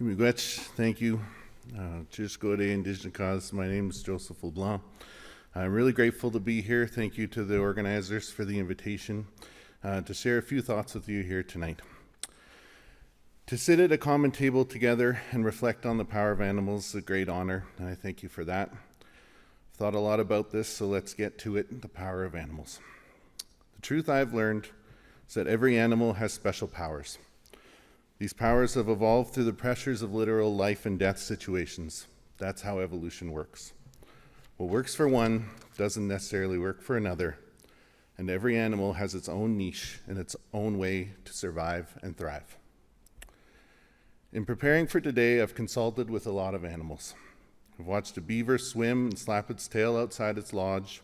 Miigwech, thank you. Just go to Indigenous cause. My name is Joseph LeBlanc. I'm really grateful to be here. Thank you to the organizers for the invitation to share a few thoughts with you here tonight. To sit at a common table together and reflect on the power of animals is a great honor, and I thank you for that. I've thought a lot about this, so let's get to it, the power of animals. The truth I've learned is that every animal has special powers. These powers have evolved through the pressures of literal life and death situations. That's how evolution works. What works for one doesn't necessarily work for another, and every animal has its own niche and its own way to survive and thrive. In preparing for today, I've consulted with a lot of animals. I've watched a beaver swim and slap its tail outside its lodge.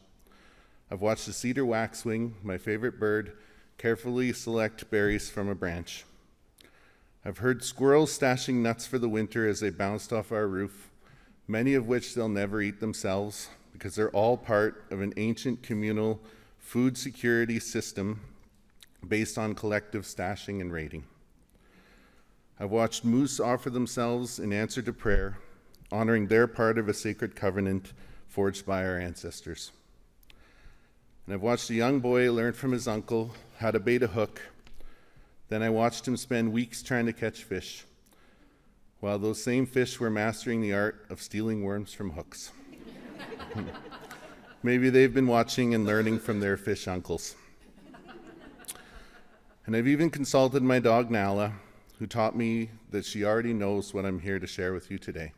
I've watched a cedar waxwing, my favorite bird, carefully select berries from a branch. I've heard squirrels stashing nuts for the winter as they bounced off our roof, many of which they'll never eat themselves because they're all part of an ancient communal food security system based on collective stashing and raiding. I've watched moose offer themselves in answer to prayer, honoring their part of a sacred covenant forged by our ancestors. And I've watched a young boy learn from his uncle how to bait a hook. Then I watched him spend weeks trying to catch fish, while those same fish were mastering the art of stealing worms from hooks. Maybe they've been watching and learning from their fish uncles. And I've even consulted my dog Nala, who taught me that she already knows what I'm here to share with you today,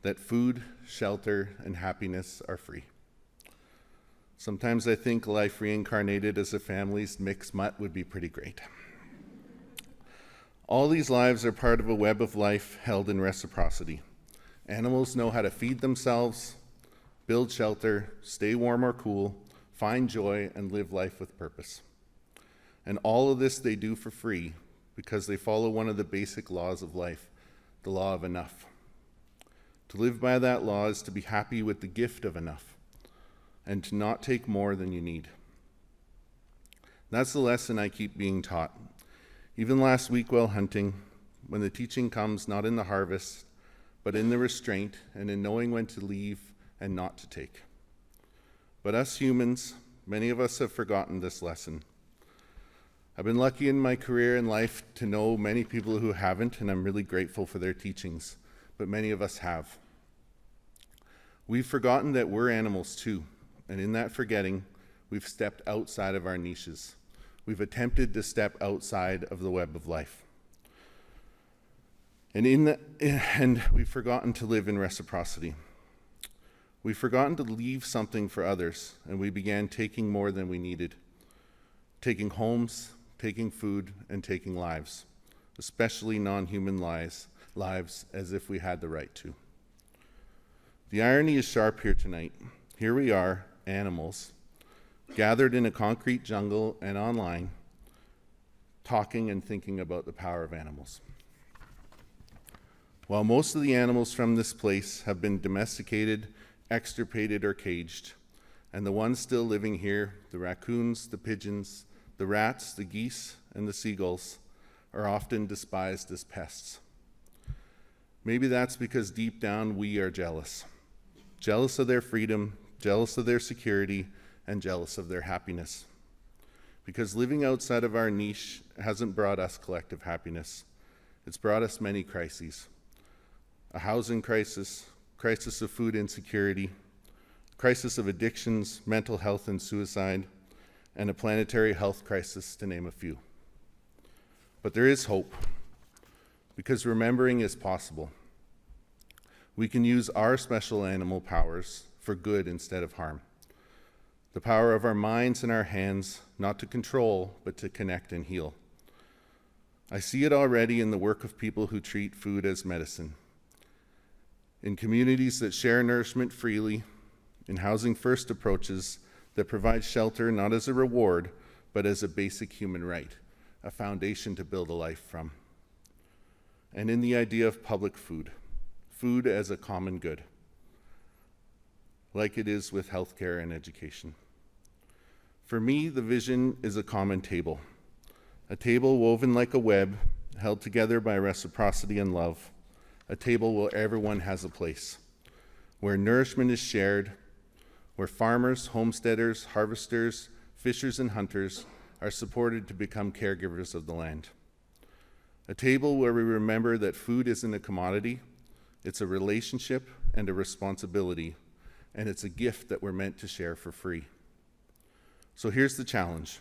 that food, shelter, and happiness are free. Sometimes I think life reincarnated as a family's mixed mutt would be pretty great. All these lives are part of a web of life held in reciprocity. Animals know how to feed themselves, build shelter, stay warm or cool, find joy, and live life with purpose. And all of this they do for free because they follow one of the basic laws of life, the law of enough. To live by that law is to be happy with the gift of enough and to not take more than you need. That's the lesson I keep being taught. Even last week while hunting, when the teaching comes not in the harvest, but in the restraint and in knowing when to leave and not to take. But us humans, many of us have forgotten this lesson. I've been lucky in my career and life to know many people who haven't, and I'm really grateful for their teachings, but many of us have. We've forgotten that we're animals too, and in that forgetting, we've stepped outside of our niches. We've attempted to step outside of the web of life. And we've forgotten to live in reciprocity. We've forgotten to leave something for others, and we began taking more than we needed. Taking homes, taking food, and taking lives, especially non-human lives, as if we had the right to. The irony is sharp here tonight. Here we are, animals, gathered in a concrete jungle and online, talking and thinking about the power of animals. While most of the animals from this place have been domesticated, extirpated, or caged, and the ones still living here, the raccoons, the pigeons, the rats, the geese, and the seagulls, are often despised as pests. Maybe that's because deep down we are jealous. Jealous of their freedom, jealous of their security, and jealous of their happiness. Because living outside of our niche hasn't brought us collective happiness. It's brought us many crises. A housing crisis, crisis of food insecurity, crisis of addictions, mental health and suicide, and a planetary health crisis, to name a few. But there is hope, because remembering is possible. We can use our special animal powers for good instead of harm. The power of our minds and our hands, not to control, but to connect and heal. I see it already in the work of people who treat food as medicine. In communities that share nourishment freely, in housing first approaches that provide shelter not as a reward, but as a basic human right, a foundation to build a life from. And in the idea of public food, food as a common good, like it is with healthcare and education. For me, the vision is a common table, a table woven like a web, held together by reciprocity and love, a table where everyone has a place, where nourishment is shared, where farmers, homesteaders, harvesters, fishers, and hunters are supported to become caregivers of the land. A table where we remember that food isn't a commodity, it's a relationship and a responsibility, and it's a gift that we're meant to share for free. So here's the challenge.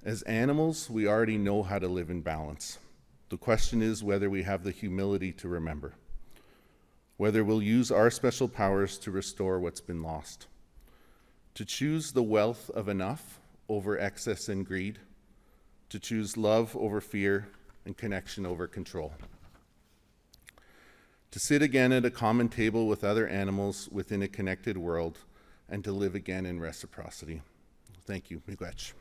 As animals, we already know how to live in balance. The question is whether we have the humility to remember, whether we'll use our special powers to restore what's been lost, to choose the wealth of enough over excess and greed, to choose love over fear and connection over control, to sit again at a common table with other animals within a connected world, and to live again in reciprocity. Thank you. Miigwech.